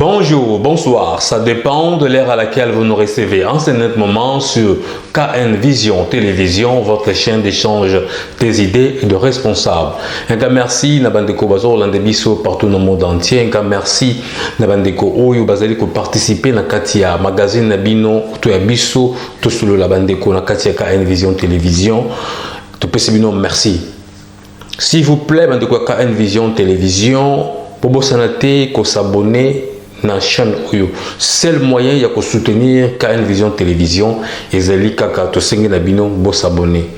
Bonjour, bonsoir, ça dépend de l'ère à laquelle vous nous recevez en ce moment sur KN Vision Télévision, votre chaîne d'échange des idées et de responsables. Un cas merci Nabandeko Bazo Landebiso partout dans le monde entier. Un cas merci Nabandeko Oyo Bazali pour participer à Katia magazine Nabino Toyabiso tout sous le Labandeko na Katia KN Vision Télévision. Tout possible merci. S'il vous plaît, Bandeko KN Vision Télévision, pour vous santé, qu'on s'abonner dans la chaîne Oyo. Seul moyen il y a que soutenir KN Vision Télévision et Zali Kaka to sengi na bino bo s'abonner.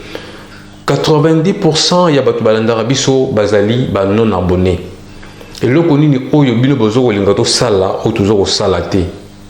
90% il y a batu balandara biso bazali ba non abonné. Et le koni ni Oyo bino bozo kolinga to sala ou toujours au salate.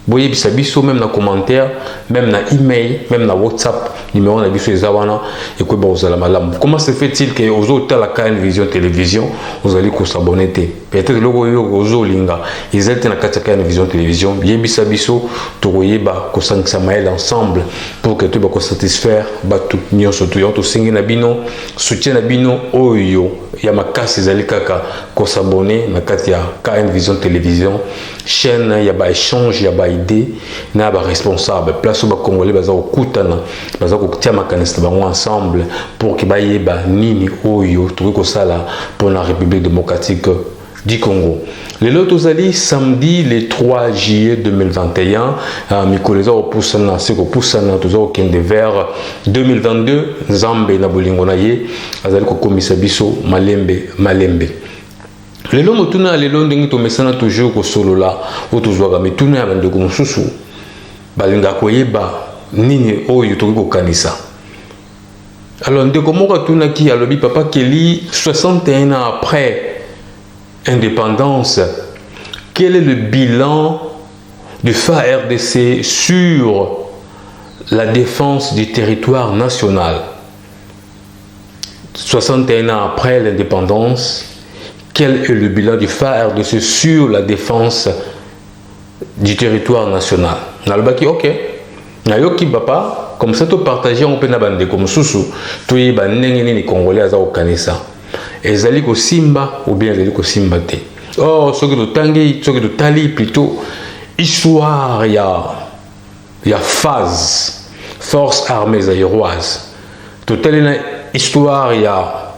Boye bisa biso même dans commentaire, même dans email, même dans WhatsApp, numéro na biso ezawana et ko ba ozala malamu. Comment se fait-il que aux autres la KN Vision Télévision vous allez ko s'abonner peut-être le Oyo ozo linga ils étaient na KN Vision Télévision bien bisa biso to koyeba ko sangisa mail ensemble pour que tu ba ko satisfaire batu nyonso to yo to singi na bino soutien na bino Oyo ya makasi ezali kaka ko s'abonner na kati ya KN Vision Télévision chaîne ya ba échange ya ba idée na ba responsable place ba congolais baza okutana baza ko tia makanisa bango ensemble pour que ba yeba nini Oyo to ko sala pour la République démocratique du Congo. Le lot ozali samedi le 3 juillet 2021 mikoleza opusana seko pusana tozo kende vers 2022 Nzambe na bolingo na ye azali ko komisa biso malembe. Lelo motuna lelo ndenge to mesana toujours ko solola o tozwa mituna ya bandeko mususu balinga koyeba nini Oyo to ko kanisa. Alors ndeko moko tuna ki alobi papa Kelly 61 ans après indépendance, quel est le bilan du FARDC sur la défense du territoire national? 61 ans après l'indépendance, quel est le bilan du FARDC sur la défense du territoire national? Nalbaki ok. Nayoki papa, comme ça tu partager on peut na bande comme susu, tu y ba ndenge ni congolais aza okanisa. Ezali ko simba ou bien ezali ko simba te. Oh, ce que de tangi, ce que de tali plutôt histoire ya phase force armées aéroises. Total une histoire ya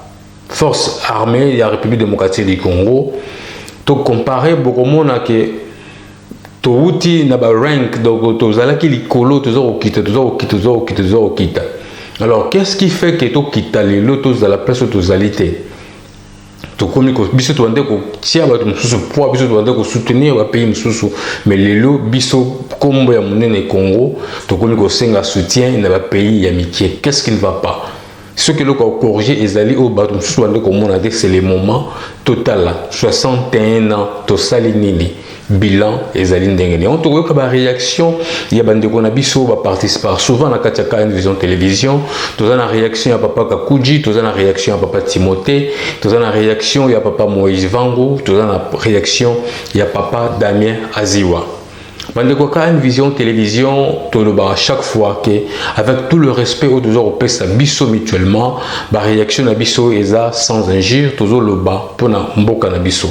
force armée ya République démocratique du Congo. To comparer beaucoup mona que to uti na ba rank donc to zalaki likolo to kita. Alors qu'est-ce qui fait que to kita les lotos dans la place totalité? Comme biso to ndeko tia ba mususu poids biso to ndeko soutenir ba pays mususu mais lelo biso kombo ya monene Congo to ko senga soutien na ba pays ya mikie. Qu'est-ce qui ne va pas? Ce que le corriger ezali au ba mususu ndeko mona c'est le moment total 61 ans to salinini bilan ezali ndengene on trouve que ba réaction ya bandeko na biso ba participer souvent na katia KN Vision Télévision toza na réaction ya papa Kakuji toza na réaction ya papa Timothée toza na réaction ya papa Moïse Vango toza na réaction ya papa Damien Aziwa bandeko KN Vision Télévision toloba à chaque fois que avec tout le respect au deux européens sa biso mutuellement ba réaction na biso eza sans injure tozo loba pona mboka na biso.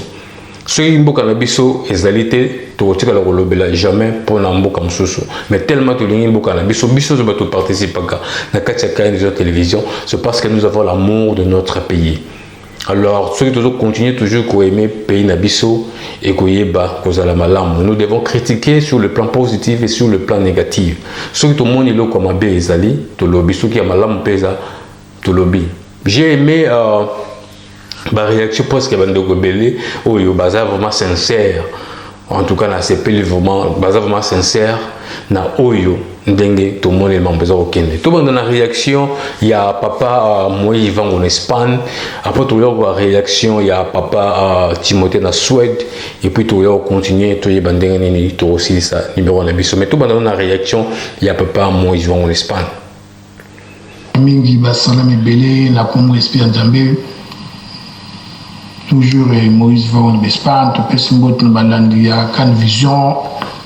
Ce qui mboka na biso ezalité to tika la kolobela jamais pour na mboka mususu mais tellement to lingi mboka na biso zo bato participer na katia KN Vision Télévision c'est parce que nous avons l'amour de notre pays. Alors ceux qui toujours continuer toujours ko aimer pays na biso et ko yeba ko zala malamu nous devons critiquer sur le plan positif et sur le plan négatif. Ceux qui tout le monde ilo comme be ezali to lobi ceux qui a malamu pesa to lobi. J'ai aimé ba réaction presque bandeko belé oyo baza vraiment sincère en tout cas na sepeli vraiment sincère na oyo ndenge tout le monde est membre au Kenya. Tout le monde a réaction, il y a papa Moïse Ivan en Espagne, après tout le monde a réaction, il y a papa Timothée en Suède, et puis tout le monde continue, tout le monde a aussi ça numéro 1 mais tout le monde a réaction, il y a papa Moïse Ivan en Espagne. Mingi basala mebele na Congo espère Zambé. Toujours Moïse Ivan en Espagne, tout pèse mbot na balandi ya kan vision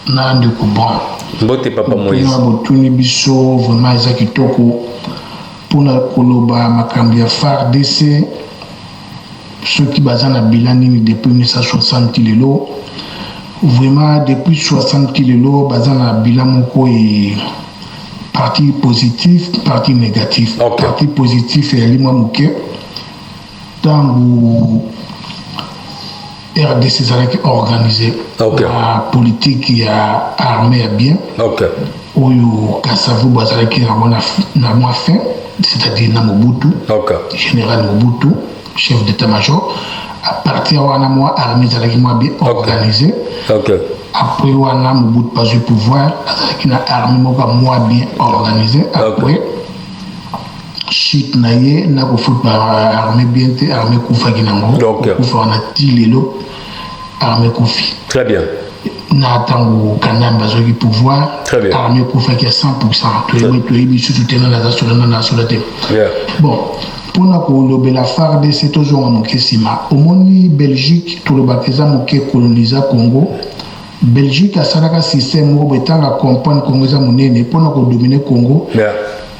na ndeko bon. Mbote papa Moïse. Botuni biso vraiment eza kitoko pona koloba makambi ya FARDC ceux qui baza na bilan nini depuis 1960 lelo vraiment depuis 60 lelo baza na bilan moko et partie positif partie négatif. Okay. Partie positif et ali moke tango RDC ezalaki organisé. Okay. La politique ya armée ya bien. Okay. Oyo Kasavu bazalaki na mwa fin, c'est-à-dire na Mobutu. Okay. Général Mobutu, chef d'état-major. À partir wana mwa armée ezalaki mwa bien organisé. Okay. Après wana Mobutu pas eu pouvoir, azalaki na armée moko mwa bien organisé. Après chute na ye na ko foot par armée bien te armée kufa kinango. Kufa na tilelo armée kufi. Très bien. Na tango kanamba zoki pouvoir. Très bien. Armée kufa qui à 100%. Tout le monde peut y surtout na la solité. Bon, pour na ko lobela FARDC c'est toujours un kesima. Au moni Belgique tout le bakeza moké colonisa Congo. Belgique a salaka système où betanga comprendre Congo za monene pour na ko dominer Congo. Yeah.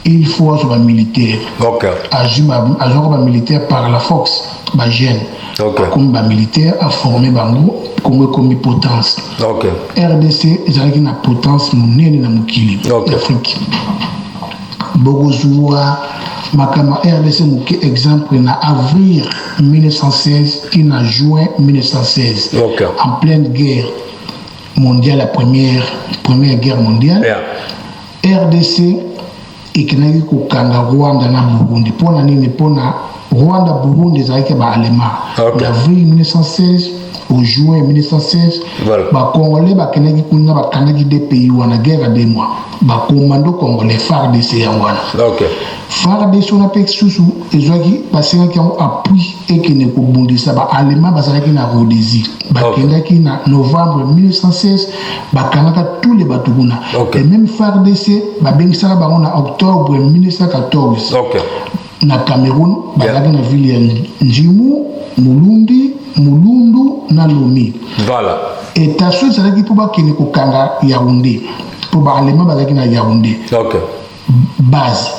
Il faut avoir militaire. Okay. Agent militaire par la force, bah jeune. Okay. Comme bah militaire a formé bango comme potence. Okay. RDC ils ont une potence monene na mukili. Okay. Afrique. Bogozua makama RDC muke exemple na avril 1916 qui na juin 1916. Okay. En pleine guerre mondiale, la première guerre mondiale. Yeah. RDC ikinaki kokanga Rwanda na Burundi pona nini pona Rwanda Burundi ezalaki ba allemand. D'avril 1916 au juin 1916 ba congolais bakenaki kuna bakangaki des pays wana guerre de mois ba commando congolais FARDC yangwana. Okay. FARDC on appelle susu ezwaki basengaki yango appui ekene kobundisa ba allemand bazalaki na Rhodésie bakendaki na novembre 1916 bakangaka tous les bato kuna. Et même FARDC babengisaka bango na octobre 1914. Okay. Na Cameroun bazalaki na ville ya Njimu, Mulundu na Lomé. Voilà. Et taso ezalaki po bakende kokanga Yaoundé po ba allemand bazalaki na Yaoundé. Okay. Base.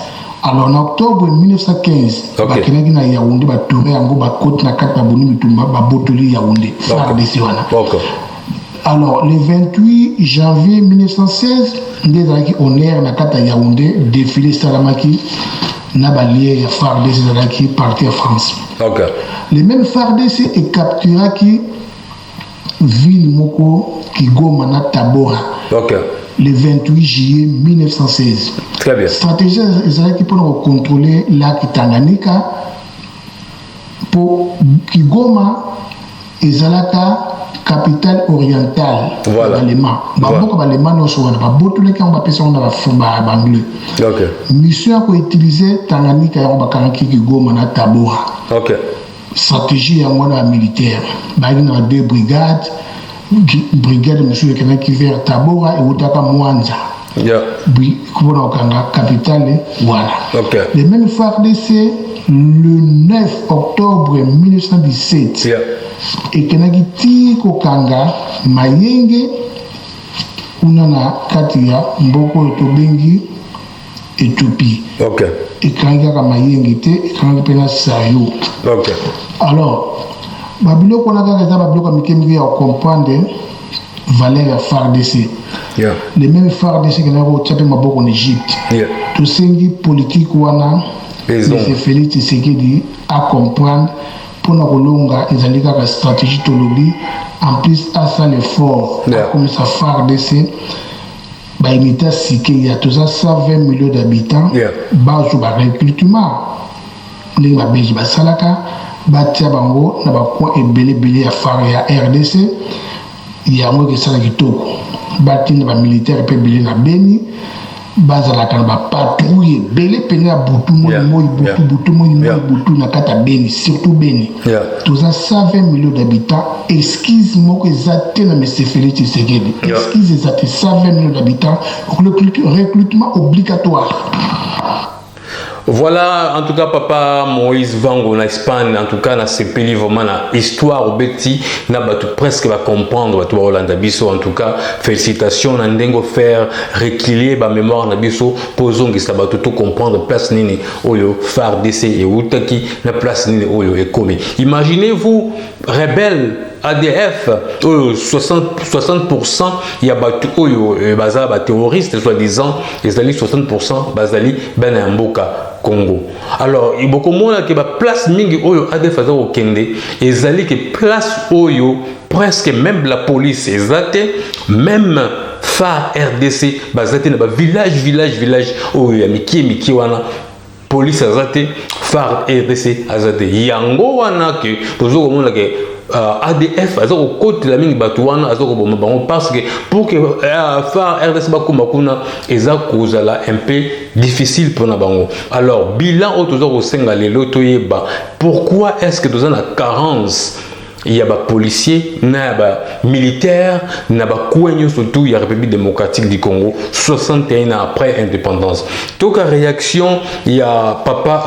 Alors en octobre 1915 bakendaki na Yaoundé batore yango bakoti na kati baboni mitumba babotoli Yaoundé. FARDC wana. Okay. Alors le 28 janvier 1916 nde ezalaki honneur na kati ya Yaoundé défilé salamaki na balie ya FARDC ezalaki parti à France. Okay. Le même FARDC est capturé qui ville moko Kigoma na Tabora. Okay. Le 28 juillet 1916. Très bien. Stratégie ezalaki pour contrôler lac Tanganyika pour Kigoma ezalaka capitale orientale. Voilà. L'Allemand. Baboka l'Allemand no so wana babotule quand ba pesa on ba fumba banglais. Okay. Mission ko utiliser Tanganyika ya ba kanaki Kigoma na Tabora. Okay. Stratégie ya mwana militaire. Ba ina deux brigades. Brigade monsieur qui vers Tabora et Utaka Mwanza. Yeah. Pour la capitale, voilà. Okay. Le même FARDC, le 9 octobre 1917, yeah. Et Kenagiti Kokanga, Mayenge, Unana Katia, Mboko Tobengi, Éthiopie. Ok. Et Kanga Mayenge, et Kanga Pena Sayo. Ok. Alors, Babilo Konaka, Babilo Mikembi, à comprendre valeur à FARDC. Yeah. Les mêmes FARDC qui n'ont pas beaucoup en Égypte. Yeah. Tout ce qui est politique, les Félix Tshisekedi à comprendre pour nous ils ont une stratégie tolobi en plus à ça l'effort comme ça FARDC bah imita Sike il y a tout ça 120 millions d'habitants base au recrutement les babéji basalaka batia bango na ba coin ebele à faire ya RDC yango kesala kitoko batinda bamilitaire mpe ebele na Beni bazalaka na bapatrouille ebele pene ya butu moi butu na kati ya Beni, surtout Beni. Toza 120 millions d'habitants. Esquisse moko eza te na Mese Félix Tshisekedi. Esquisse eza te 120 millions d'habitants. Recrutement obligatoire. Voilà, en tout cas, papa Moïse Vango en Espagne, en tout cas, dans ces pays, vraiment, la histoire au Betty, n'a pas presque va comprendre, tout Hollande Abisso, en tout cas, félicitations, on a un faire reculer, ma mémoire Nabisso, posons que ça va tout comprendre, place nini, oyo, phare d'essai et outaki, la place nini, oyo, et comme. Imaginez-vous, rebelle, ADF, 60%, il y a battu baza terroriste, soi-disant, ils allaient 60%, bazali ben Mboka Congo. Alors, il y a beaucoup de monde qui va place mingi oyo ADF aza au Kende, ils allaient que place oyo presque même la police exacte, même phare RDC, bazate na ba village oyo ya miki wana police azate, phare RDC azate. Yango wana que toujours comme on que ADF azo côté la mingi batuana azo ko bomba parce que pour que phare RDC bakuma kuna eza kozala un peu difficile pour na bango. Alors bilan autour au senga lelo toyeba pourquoi est-ce que dans la carence il y a des policiers, il y a des militaires, il y a des couignons, surtout il y a la République démocratique du Congo, 61 ans après l'indépendance. Donc, en réaction, il y a papa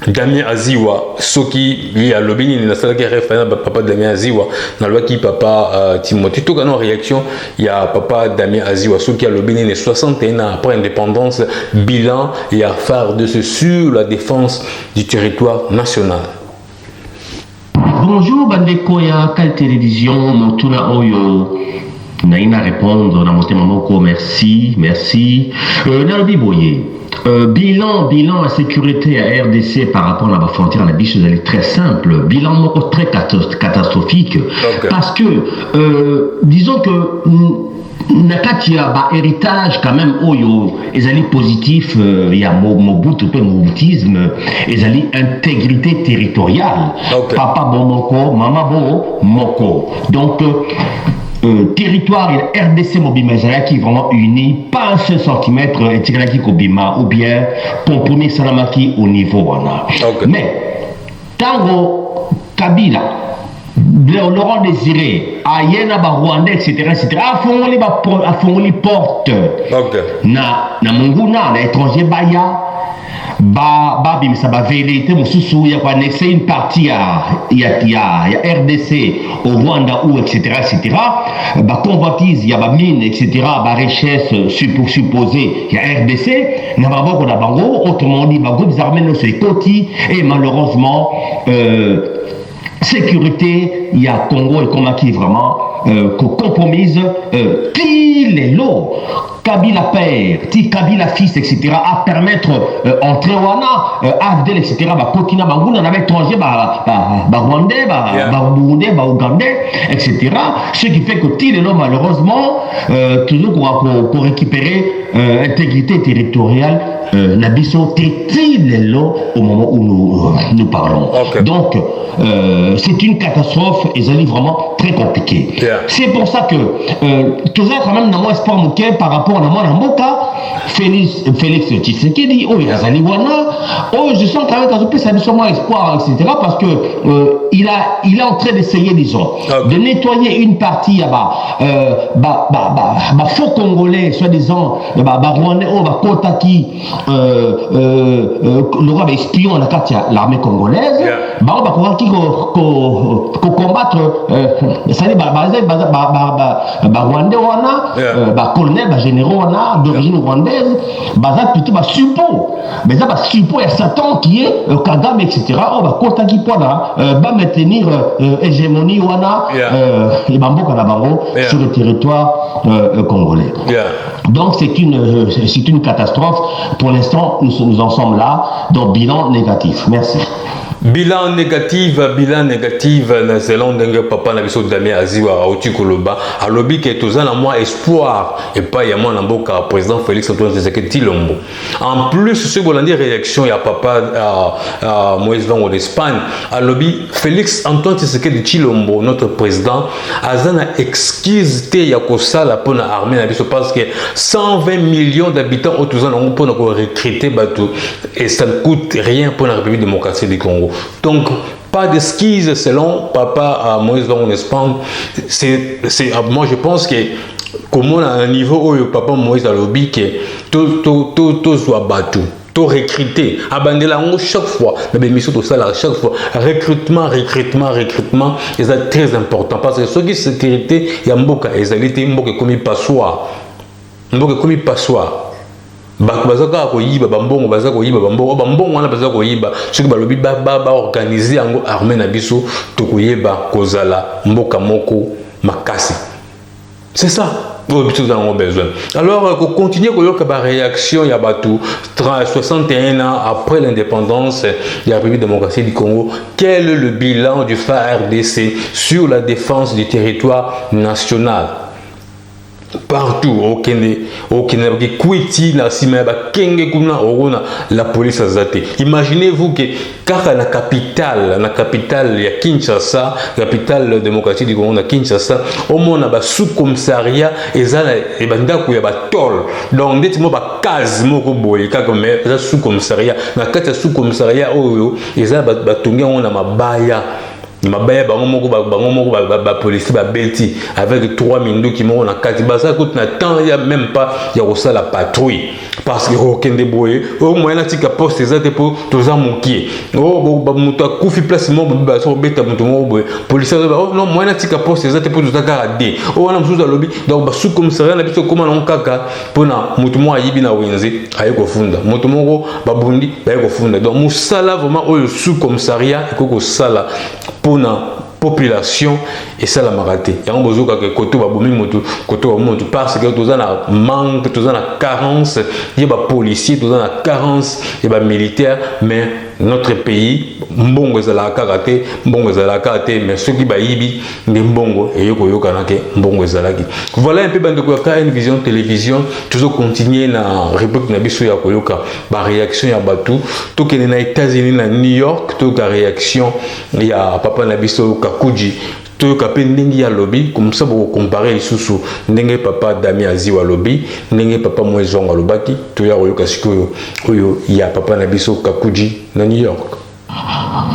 Damien Aziwa, ce qui il y a le béni, il y a papa Damien Aziwa, dans le qui papa Timothée. Tout en réaction, il y a papa Damien Aziwa, ce qui a le béni, 61 ans après l'indépendance, bilan, il y a phare de ce sur la défense du territoire national. Bonjour bandeko ya Kal Télévision, motuna oyo naina répondre na motema moko merci nalobi boye bilan à sécurité à RDC par rapport à la frontière la biche est très simple, bilan moko très catastrophique parce que disons que nakati ya ba héritage quand même oyo ezali positif ya mobutu pe mobutisme ezali intégrité territoriale papa bon moko mama bon moko donc territoire RDC mobima qui vraiment uni pas un seul centimètre etikaki kobima ou bien compromis salamaki au niveau wana mais tango Kabila Laurent Désiré, Ayena Rwanda, etc. A fongoli porte. Na Munguna, na étranger Baya, bim ça va vérité, mon sous il y a annexé une partie il y a RDC au Rwanda ou etc. Convoitise, il y a mine, etc. Richesse supposée, il y a RDC, n'a pas beaucoup d'abord, autrement dit, groupes armés ne se côté et malheureusement, sécurité, il y a Congo et Komaki vraiment compromise qui les lots Kabila père, Kabila fils, etc. à permettre entrer wana AFDL, etc. Kokina Banguna, avec étranger, Rwandais, Burundais, Ougandais, etc. Ce qui fait que les lots malheureusement toujours pour récupérer intégrité territoriale Nabiso Tétilelo au moment où nous parlons. Donc, c'est une catastrophe et ça est vraiment très compliqué. C'est pour ça que tout ça quand même dans mon espoir mouquet par rapport à mon Mboka, Félix Tshisekedi, oh Yazali Wana, oh je sens quand même que ça me mon espoir, etc. Parce que il est en train d'essayer, disons, de nettoyer une partie faux congolais, soi-disant, Rwandais, Kotaki, le roi espion la carte l'armée congolaise, combattre Rwandais wana, colonel, généraux wana d'origine rwandaise, plutôt suppo, mais ça suppo il y a Satan qui est Kagame, etc. On va Kotaki Pona, maintenir hégémonie wana et Bamboka Nabango sur le territoire congolais. Donc c'est une catastrophe. Pour l'instant, nous en sommes là, donc bilan négatif. Merci. Bilan négatif, selon Dengue Papa Nabiso Damien Aziwa Aouti Koloba, à lobby qui est aux ans moins espoir, et pas y a moins d'amboka, président Félix Antoine Tshisekedi Tshilombo. En plus, ce que vous avez dit, réaction, il y a Papa Moïse Van en Espagne, à lobby Félix Antoine Tshisekedi Tshilombo, notre président, Azana exquise te Yakosa la pona armée Nabiso parce que 120 millions d'habitants au Touzan ont pour recruter Batou et ça ne coûte rien pour la République démocratique du Congo. Donc, pas d'esquisse selon Papa Moïse en Espagne. Moi, je pense que comme on a un niveau où Papa Moïse a lobby que tout soit battu. Tout recruter, abandonner chaque fois, chaque fois, recrutement, et c'est très important parce que ce qui est sécurité, il y a beaucoup de comme passoire. Comme passoire. Bazaka koyiba bambongo bazaka koyiba bambongo wana bazaka koyiba soki balobi ba organiser yango armée na biso to koyeba kozala mboka moko makasi. C'est ça. Nous avons besoin. Alors, pour continuer avec la réaction, il y a 61 ans après l'indépendance de la République démocratique du Congo. Quel est le bilan du FARDC sur la défense du territoire national? Partout au Kenya, la police a zaté. Imaginez-vous que car la capitale il y a Kinshasa, capitale démocratique du Congo, Kinshasa, au monde a sous-commissariat et ça et bandako ya batol. Donc dès que ba case moko boy comme ça sous-commissariat, na kata sous-commissariat oyo et ça batonga on a mabaya. Mabaya bango moko ba police ba belti avec 3 minutes qui m'ont na katiba ça coûte na temps il y a même pas il y a ça la patrouille parce que aucun débrouillé au moins na tika poste ça pour tous en moquer ba muta kufi place mo ba so beta muto mo police non moi na tika poste ça pour tous garder on a besoin de lobby donc ba sous commissariat na biso comment on kaka pour na muto mo ayibi na wenze ayeko funda muto mo ba bundi ba ayeko funda donc musala vraiment au sous commissariat ko sala pour la population et ça la maraté. Il y a un besoin que côté parce que tous en manque, tous en carence, il y a des policiers, tous en carence, il y a des militaires, mais notre pays, mbongo ezala karaté, mbongo ezala karaté, mais ceux qui baïbi, mbongo et yoko yokanake, mbongo ezala ki. Voilà un peu de quoi une vision télévision, toujours continuer la république nabiso ya koyoka, ba réaction ya batu, tout que les États-Unis na New York, tout ka réaction ya papa nabiso Kakuji. Tout capé n'engi à lobby comme ça pour comparer sous n'engi papa Damien Aziwa lobby n'engi papa Moïse Zonga lobaki tout ya oyo kasiko oyo ya papa Nabiso Kakuji na New York.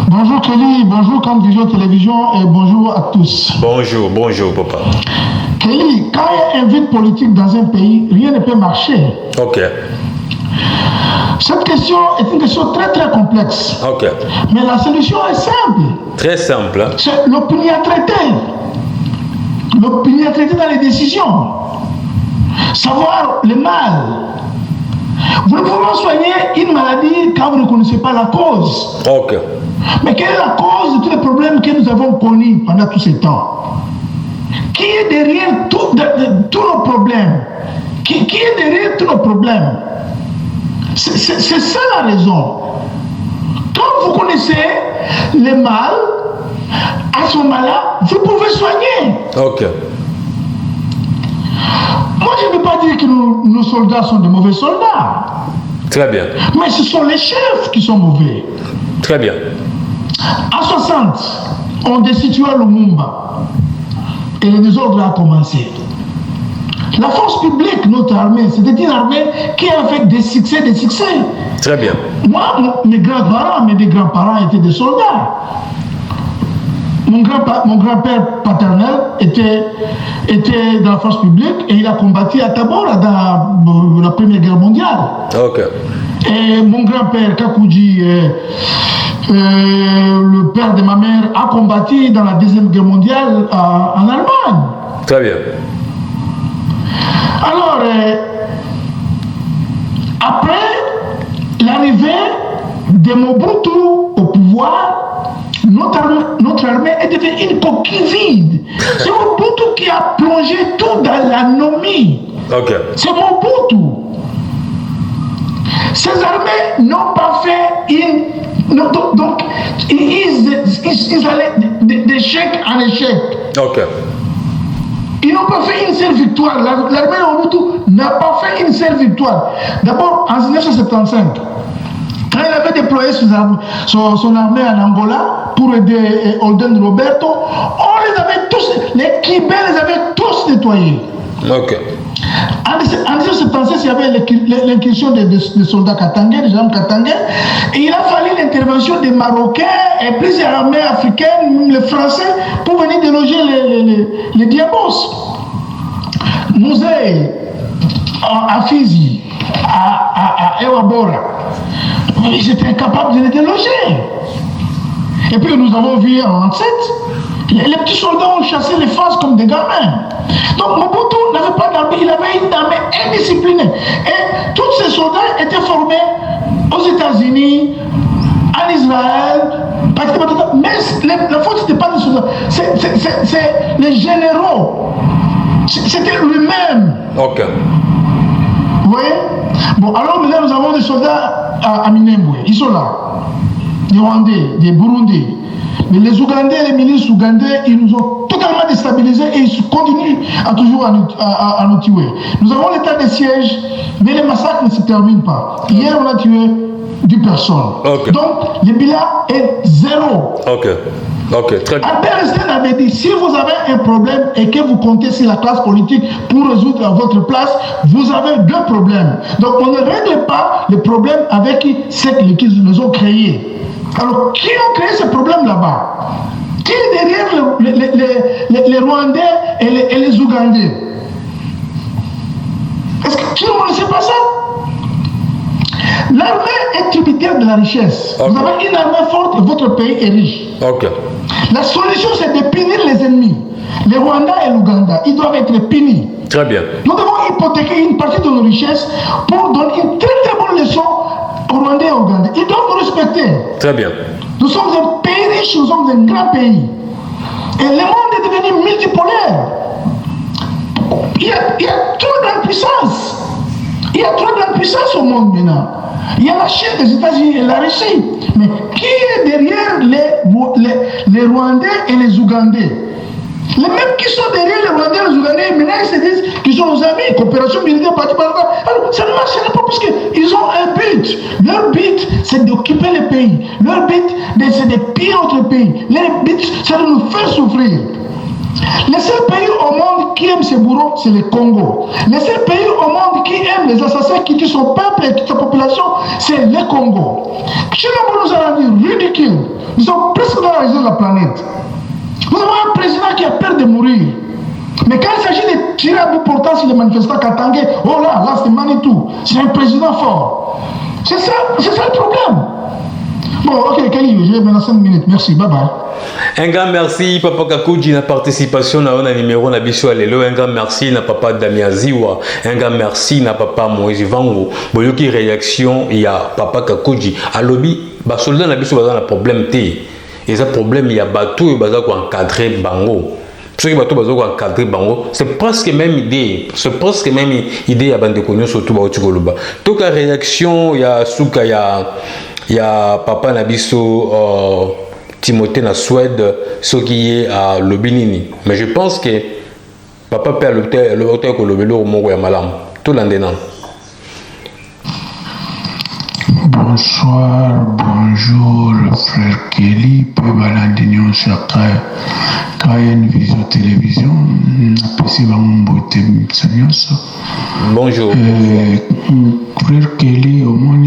Bonjour Kelly, bonjour Camp Vision Télévision et bonjour à tous. Bonjour papa. Kelly, quand il y a un vide politique dans un pays, rien ne peut marcher. Ok. Cette question est une question très très complexe. Ok. Mais la solution est simple. Très simple. C'est l'opiniâtreté. L'opiniâtreté dans les décisions. Savoir le mal. Vous ne pouvez pas soigner une maladie quand vous ne connaissez pas la cause. Ok. Mais quelle est la cause de tous les problèmes que nous avons connus pendant tous ces temps? Qui est derrière tous nos problèmes? Qui est derrière tous nos problèmes? C'est ça la raison. Quand vous connaissez le mal, à ce moment-là, vous pouvez soigner. Ok. Moi, je ne veux pas dire que nos soldats sont de mauvais soldats. Très bien. Mais ce sont les chefs qui sont mauvais. Très bien. À 60, on destitue Lumumba. Et le désordre a commencé. La force publique, notre armée, c'était une armée qui a fait des succès. Très bien. Moi, mes grands-parents étaient des soldats. Mon grand-père paternel était dans la force publique et il a combattu à Tabora dans la Première Guerre mondiale. Ok. Et mon grand-père Kakuji, le père de ma mère, a combattu dans la Deuxième Guerre mondiale en Allemagne. Très bien. Alors, après l'arrivée de Mobutu au pouvoir, notre armée est devenue une coquille vide. C'est Mobutu qui a plongé tout dans l'anomie. Ok. C'est Mobutu. Ces armées n'ont pas fait une... Donc, ils allaient d'échec en échec. Ok. Ils n'ont pas fait une seule victoire. L'armée Mobutu n'a pas fait une seule victoire. D'abord, en 1975, quand il avait déployé son armée en Angola pour aider Holden Roberto, on les avait tous, les Kibés les avaient tous nettoyés. Ok. En 1976, il y avait l'incursion des soldats katangais, des gens katangais, et il a fallu l'intervention des Marocains et plusieurs armées africaines, les Français, pour venir déloger les Diabos. Mouzei, à Fizi, à Ewabora, ils étaient incapables de les déloger. Et puis nous avons vu en 1997, les petits soldats ont chassé les faces comme des gamins. Donc Mobutu n'avait pas d'armée, il avait une armée indisciplinée. Et tous ces soldats étaient formés aux États-Unis, en Israël, mais la faute c'était pas des soldats, c'est les généraux. C'était lui-même. Ok. Vous voyez? Bon, alors maintenant nous avons des soldats à Minembwe, ils sont là. Des Rwandais, des Burundais. Mais les Ougandais, les milices ougandais, ils nous ont totalement déstabilisés et ils continuent toujours à nous tuer. Nous avons l'état de siège, mais les massacres ne se terminent pas. Hier, on a tué 10 personnes. Okay. Donc, le bilan est zéro. Ok, très bien. Albert Einstein avait dit, si vous avez un problème et que vous comptez sur la classe politique pour résoudre à votre place, vous avez deux problèmes. Donc, on ne règle pas les problèmes avec ceux qui les ont créés. Alors, qui a créé ce problème là-bas? Qui est derrière les Rwandais et les Ougandais? Est-ce que tout le monde ne sait pas ça? L'armée est tributaire de la richesse. Okay. Vous avez une armée forte et votre pays est riche. Okay. La solution, c'est de punir les ennemis. Les Rwandais et l'Ouganda, ils doivent être punis. Très bien. Nous devons hypothéquer une partie de nos richesses pour donner une très très bonne leçon aux Rwandais et aux Ougandais. Ils doivent nous respecter. Très bien. Nous sommes un pays riche, nous sommes un grand pays. Et le monde est devenu multipolaire. Il y a trop de puissance. Il y a trop de puissance au monde maintenant. Il y a la Chine, les États-Unis et la Russie. Mais qui est derrière les Rwandais et les Ougandais? Les mêmes qui sont derrière les Rwandais et les Ougandais, maintenant ils se disent qu'ils sont nos amis, coopération militaire, parti par là. Alors ça ne marchera pas parce qu'ils ont un but. Leur but, c'est d'occuper le pays. Leur but, c'est de piller notre pays. Leur but, c'est de nous faire souffrir. Le seul pays au monde qui aime ses bourreaux, c'est le Congo. Le seul pays au monde qui aime les assassins qui tuent son peuple et toute sa population, c'est le Congo. Chilombo nous a rendu ridicule. Nous sommes presque dans la région de la planète. Nous avons un président qui a peur de mourir. Mais quand il s'agit de tirer à bout portant sur les manifestants katangais, oh là c'est Manitou. C'est un président fort. C'est ça le problème. Bon, ok, Kelly, j'ai maintenant 5 minutes. Merci, bye bye. Un grand merci, Papa Kakuji, na participation na on a numéro na biso alelo. Un grand merci na Papa Damien Ziwa. Un grand merci na Papa Moïse Vango. Boyoki réaction, il y a Papa Kakuji. À lobby, ba soldat na biso ba na problème té. Et ce problème, il y a bateau et bateau encadré bango. Ceux qui bateau encadré bango, c'est presque même idée. C'est presque même idée à bande connu surtout bateau koloba. Donc la réaction, il y a Souka, il y a Papa Nabiso Timothée na Suède, ce qui est à Lobinini. Mais je pense que Papa perd le hôtel que le vélo au Mongo et Malam. Tout l'andénant. Bonsoir, bonjour, frère Kelly, peu balandignon sur KN Vision Télévision, bonjour. Frère Kelly, au moins,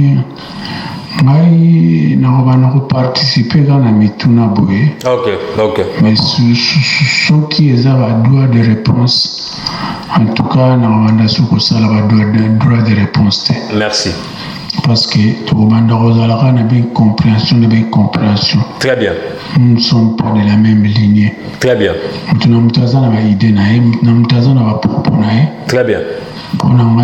je participer dans la mituna boye. Ok. Mais ceux qui ont droit de réponse, en tout cas, nous avons droit de réponse. Merci. Parce que tout le monde a une compréhension. Très bien. Nous ne sommes pas de la même lignée. Très bien. Nous avons une idée, nous avons un propos. Très bien. Pour nous,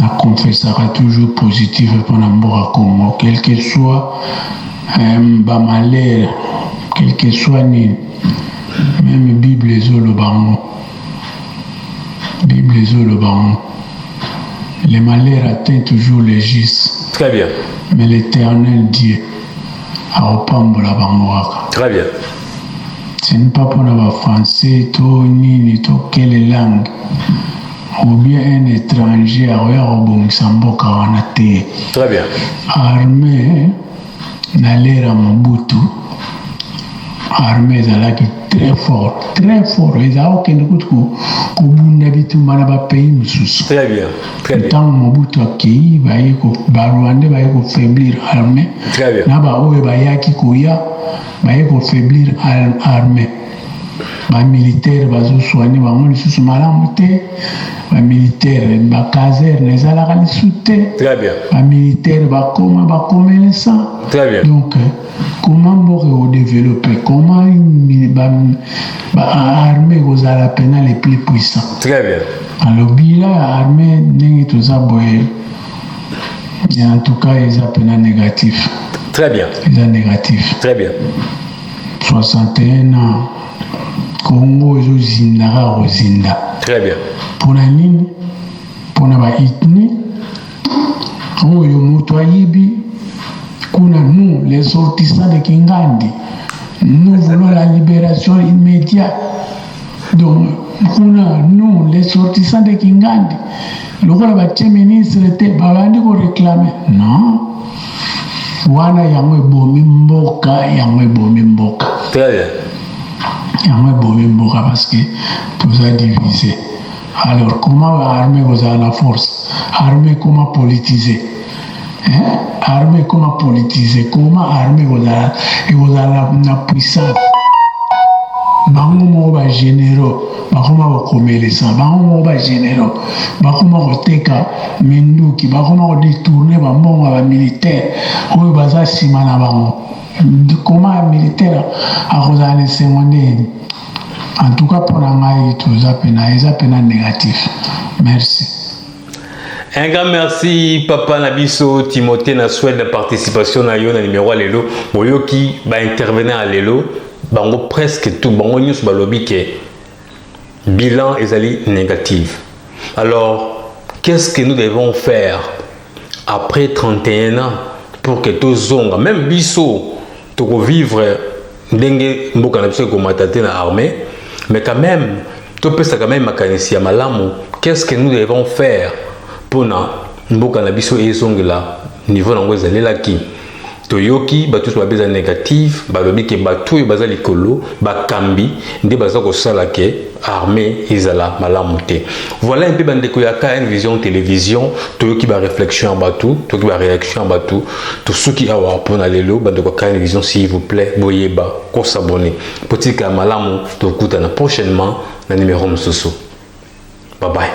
la confessera toujours positif pour nous, quel que soit un malheur, quel que soit même Bible le bango. le malheur atteint toujours le juste. Très bien. Mais l'Éternel Dieu a opambola bangoaka. Très bien. Ce n'est pas pour le français, tout ni tout quelle langue. Ou bien un étranger a rebongisa mboka wana te. Très bien. Armée na l'ère Mobutu. Armée ezalaki très fort. Ezalaki okende kutu kobunda bitumba na pays mosusu. Très bien. Très bien. Ntango Mobutu akei barwandais baye kofaiblir armée. Très bien. Na baoyo bayaki koya baye kofaiblir armée. Bamilitaire bazosoigne bango lisusu malamu te. Bamilitaire bakaserne ezalaka lisusu te. Très bien. Bamilitaire bakomele ça. Très bien. Donc comment mboka développer, comment armée kozala pena les plus puissants. Très bien. Alors bila armée ndenge toza boye en tout cas eza pena négatif. Très bien. Eza négatif. Très bien. 61 ans Congo ezozindaka kozinda. Très bien. Mpona nini? Mpona baethnie oyo moto ayibi kuna nous les sortissants de Kingandi, nous voulons la libération immédiate. Donc kuna nous les sortissants de Kingandi lokola batie ministre te babandi ko réclamer non wana yango ebomi mboka. Très bien. Yango ebomi mboka parce que tout a divisé. Alors comment l'armée vous a la force? Armée comment politiser? Armée comment politiser? Comment armée vous a la puissance? Bango mo ba généraux, bakoma ko komelesa, bango mo ba généraux, bakoma ko teka minduki, bakoma ko détourner ba mbongo ba militaire, oyo baza sima na bango. Comment un militaire a kozala secondaire? En tout cas pour ngai tout ça pena négatif. Merci. Un grand merci, Papa Nabiso, Timothée, na souhait de participation à yon numéro à l'élo. Boyo qui va intervenir à l'élo, bango presque tout, bango news balobi ke bilan est négatif. Alors, qu'est-ce que nous devons faire après 31 ans pour que tous zonga, même biso, to vivre dengue mboka na biso ko matate na armée, mais quand même, to pesa quand même makanisi ya malamu, qu'est-ce que nous devons faire pour na mboka na biso ezongela niveau nango ezalelaki toyoki bato so babeza négatif balobi ke bato oyo baza likolo bakambi nde baza kosala ke armée ezala malamu te. Voilà un peu bandeko ya KN Vision Télévision toyoki ba réflexion ya bato toyoki ba réaction ya bato to soki awa pona lelo bandeko KN Vision, s'il vous plaît boyeba ko s'abonner petit ka malamu to kutana prochainement na numéro mosusu. Bye bye.